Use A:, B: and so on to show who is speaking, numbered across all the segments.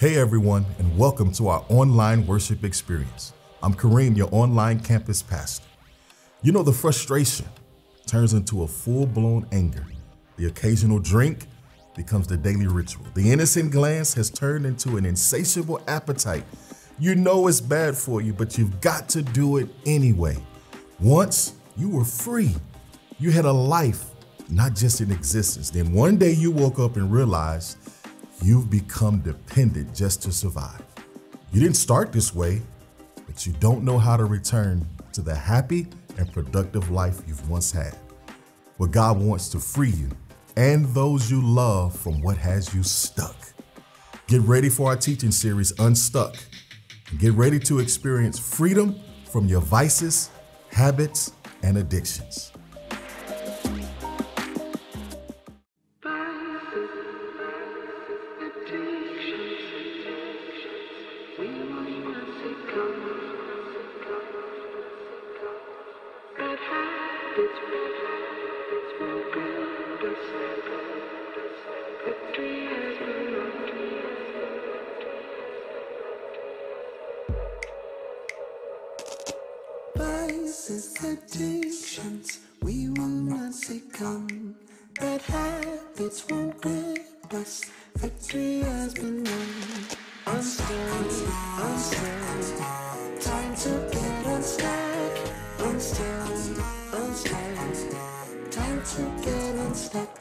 A: Hey everyone, and welcome to our online worship experience. I'm Kareem, your online campus pastor. You know, the frustration turns into a full-blown anger The occasional drink becomes the daily ritual. The innocent glance has turned into an insatiable appetite. You know it's bad for you, but you've got to do it anyway. Once, you were free. You had a life, not just an existence. Then one day you woke up and realized you've become dependent just to survive. You didn't start this way, but you don't know how to return to the happy and productive life you've once had. Well, God wants to free you and those you love from what has you stuck. Get ready for our teaching series, Unstuck, and get ready to experience freedom from your vices, habits, and addictions.
B: Vices, addictions, we will not succumb. Bad habits won't grip us. Victory has been won. Unstuck, unstuck. Time to get unstuck. Unstuck, unstuck. Time to get unstuck.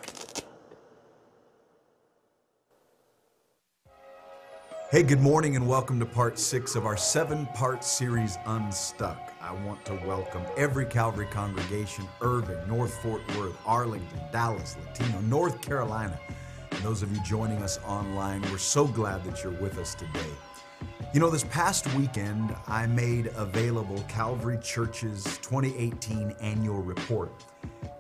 C: Hey, good morning and welcome to part 6 of our 7-part series, Unstuck. I want to welcome every Calvary congregation, Irving, North Fort Worth, Arlington, Dallas, Latino, North Carolina, and those of you joining us online. We're so glad that you're with us today. You know, this past weekend, I made available Calvary Church's 2018 annual report.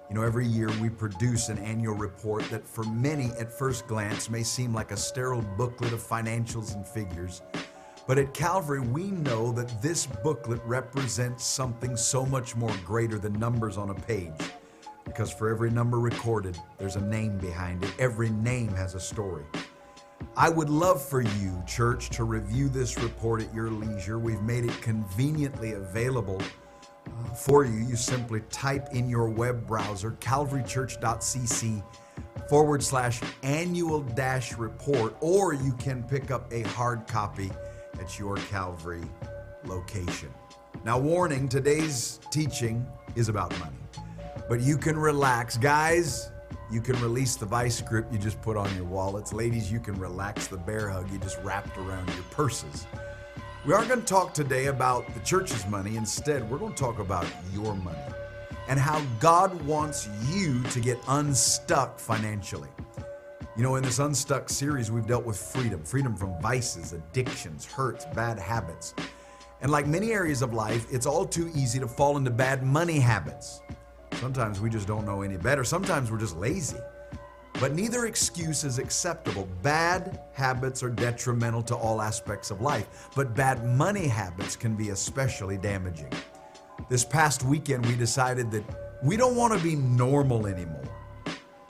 C: You know, every year we produce an annual report that for many at first glance may seem like a sterile booklet of financials and figures. But at Calvary, we know that this booklet represents something so much more greater than numbers on a page. Because for every number recorded, there's a name behind it. Every name has a story. I would love for you, church, to review this report at your leisure. We've made it conveniently available for you. You simply type in your web browser, calvarychurch.cc/annual-report, or you can pick up a hard copy at your Calvary location. Now, warning, today's teaching is about money, but you can relax. Guys, you can release the vice grip you just put on your wallets. Ladies, you can relax the bear hug you just wrapped around your purses. We aren't going to talk today about the church's money. Instead, we're going to talk about your money and how God wants you to get unstuck financially. You know, in this Unstuck series, we've dealt with freedom from vices, addictions, hurts, bad habits. And like many areas of life, it's all too easy to fall into bad money habits. Sometimes we just don't know any better. Sometimes we're just lazy. But neither excuse is acceptable. Bad habits are detrimental to all aspects of life, but bad money habits can be especially damaging. This past weekend, we decided that we don't want to be normal anymore.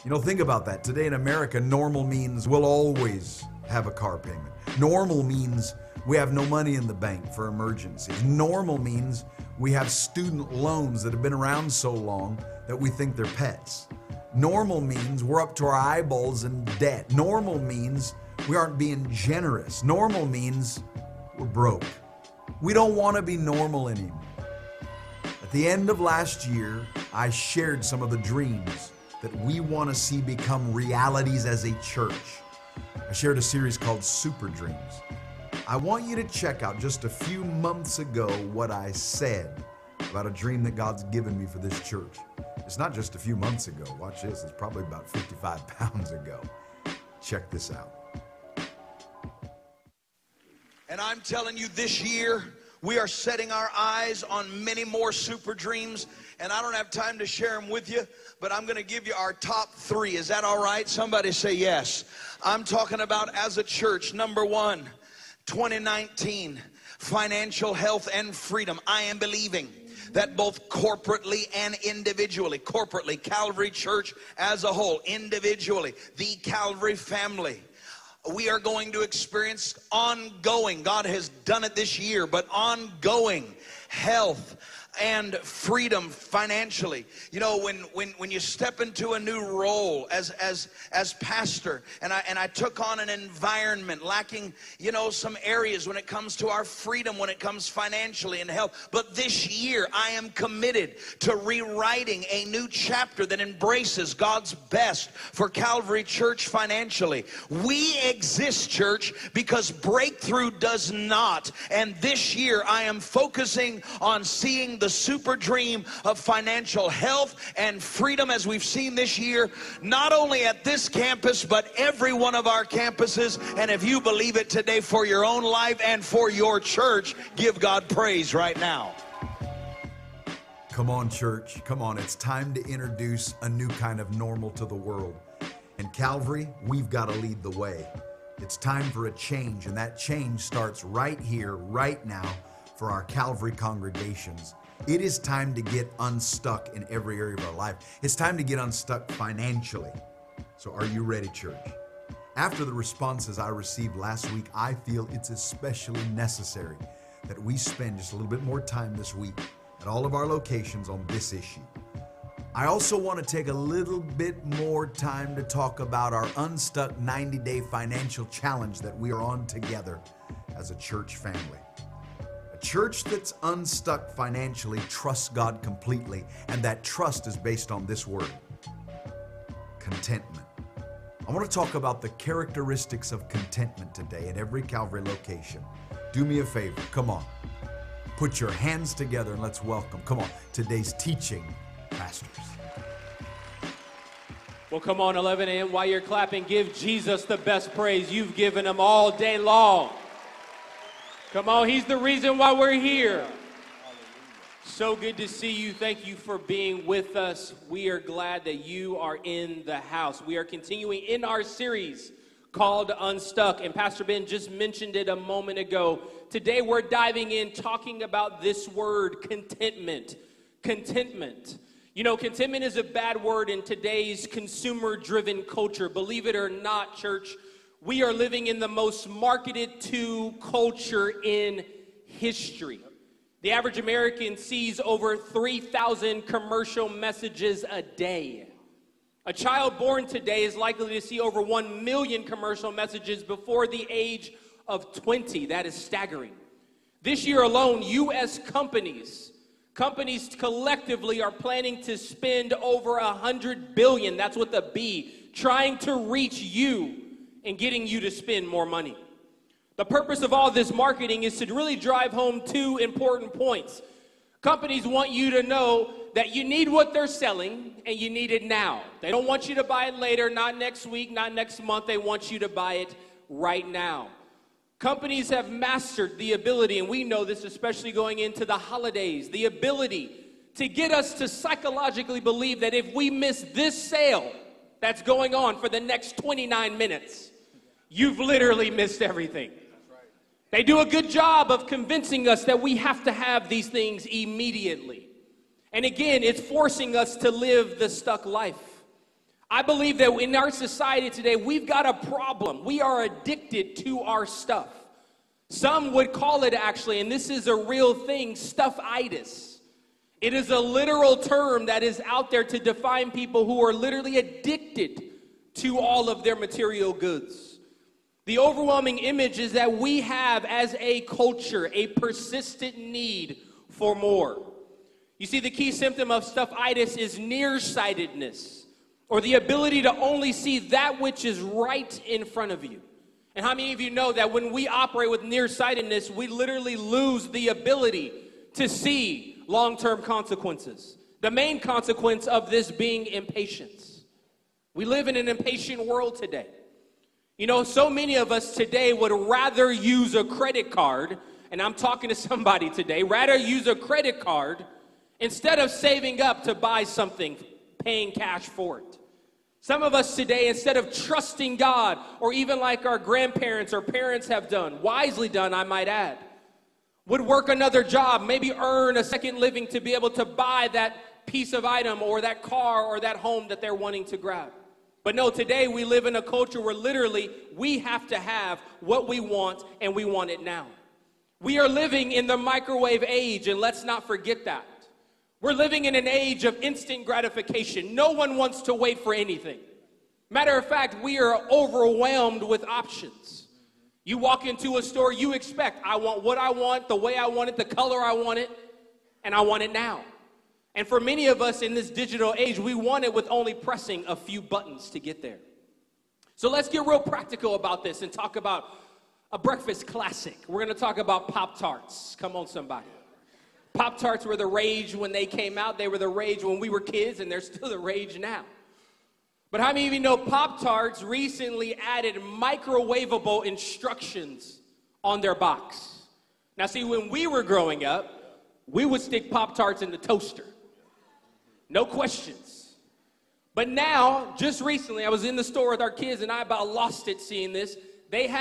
C: You know, think about that. Today in America, normal means we'll always have a car payment. Normal means we have no money in the bank for emergencies. Normal means we have student loans that have been around so long that we think they're pets. Normal means we're up to our eyeballs in debt. Normal means we aren't being generous. Normal means we're broke. We don't want to be normal anymore. At the end of last year, I shared some of the dreams that we want to see become realities as a church. I shared a series called Super Dreams. I want you to check out just a few months ago what I said about a dream that God's given me for this church. It's not just a few months ago. Watch this. It's probably about 55 pounds ago. Check this out.
D: And I'm telling you, this year, we are setting our eyes on many more super dreams. And I don't have time to share them with you, but I'm going to give you our top 3. Is that all right? Somebody say yes. I'm talking about as a church, number 1, 2019, financial health and freedom. I am believing that both corporately and individually, corporately, Calvary Church as a whole, individually, the Calvary family, we are going to experience ongoing, God has done it this year, but ongoing health, and freedom financially. You know, when you step into a new role as pastor, and I took on an environment lacking, you know, some areas when it comes to our freedom, when it comes financially and health. But this year I am committed to rewriting a new chapter that embraces God's best for Calvary Church financially. We exist, church, because breakthrough does not. And this year I am focusing on seeing the super dream of financial health and freedom, as we've seen this year, not only at this campus, but every one of our campuses. And if you believe it today for your own life and for your church, give God praise right now.
C: Come on, church. Come on. It's time to introduce a new kind of normal to the world. And Calvary, we've got to lead the way. It's time for a change, and that change starts right here, right now, for our Calvary congregations. It is time to get unstuck in every area of our life. It's time to get unstuck financially. So are you ready, church? After the responses I received last week, I feel it's especially necessary that we spend just a little bit more time this week at all of our locations on this issue. I also want to take a little bit more time to talk about our Unstuck 90-day financial challenge that we are on together as a church family. A church that's unstuck financially trusts God completely, and that trust is based on this word: contentment. I want to talk about the characteristics of contentment today at every Calvary location. Do me a favor, come on. Put your hands together and let's welcome, come on, today's teaching pastors.
E: Well, come on, 11 a.m. While you're clapping, give Jesus the best praise. You've given him all day long. Come on, he's the reason why we're here. So good to see you. Thank you for being with us. We are glad that you are in the house. We are continuing in our series called Unstuck, and Pastor Ben just mentioned it a moment ago. Today we're diving in talking about this word, contentment. Contentment. You know, contentment is a bad word in today's consumer-driven culture. Believe it or not, church, we are living in the most marketed to culture in history. The average American sees over 3,000 commercial messages a day. A child born today is likely to see over 1 million commercial messages before the age of 20. That is staggering. This year alone, U.S. companies collectively are planning to spend over $100 billion, that's with a B, trying to reach you and getting you to spend more money. The purpose of all this marketing is to really drive home two important points. Companies want you to know that you need what they're selling and you need it now. They don't want you to buy it later, not next week, not next month. They want you to buy it right now. Companies have mastered the ability, and we know this especially going into the holidays, the ability to get us to psychologically believe that if we miss this sale that's going on for the next 29 minutes, you've literally missed everything. They do a good job of convincing us that we have to have these things immediately. And again, it's forcing us to live the stuck life. I believe that in our society today, we've got a problem. We are addicted to our stuff. Some would call it actually, and this is a real thing, stuffitis. It is a literal term that is out there to define people who are literally addicted to all of their material goods. The overwhelming image is that we have, as a culture, a persistent need for more. You see, the key symptom of stuffitis is nearsightedness, or the ability to only see that which is right in front of you. And how many of you know that when we operate with nearsightedness, we literally lose the ability to see long-term consequences? The main consequence of this being impatience. We live in an impatient world today. You know, so many of us today would rather use a credit card, and I'm talking to somebody today, rather use a credit card instead of saving up to buy something, paying cash for it. Some of us today, instead of trusting God, or even like our grandparents or parents have done, wisely done, I might add, would work another job, maybe earn a second living to be able to buy that piece of item or that car or that home that they're wanting to grab. But no, today we live in a culture where literally we have to have what we want, and we want it now. We are living in the microwave age, and let's not forget that. We're living in an age of instant gratification. No one wants to wait for anything. Matter of fact, we are overwhelmed with options. You walk into a store, you expect, I want what I want, the way I want it, the color I want it, and I want it now. And for many of us in this digital age, we want it with only pressing a few buttons to get there. So let's get real practical about this and talk about a breakfast classic. We're going to talk about Pop-Tarts. Come on, somebody. Pop-Tarts were the rage when they came out. They were the rage when we were kids, and they're still the rage now. But how many of you know Pop-Tarts recently added microwavable instructions on their box? Now, see, when we were growing up, we would stick Pop-Tarts in the toaster. No questions. But now, just recently, I was in the store with our kids, and I about lost it seeing this. They had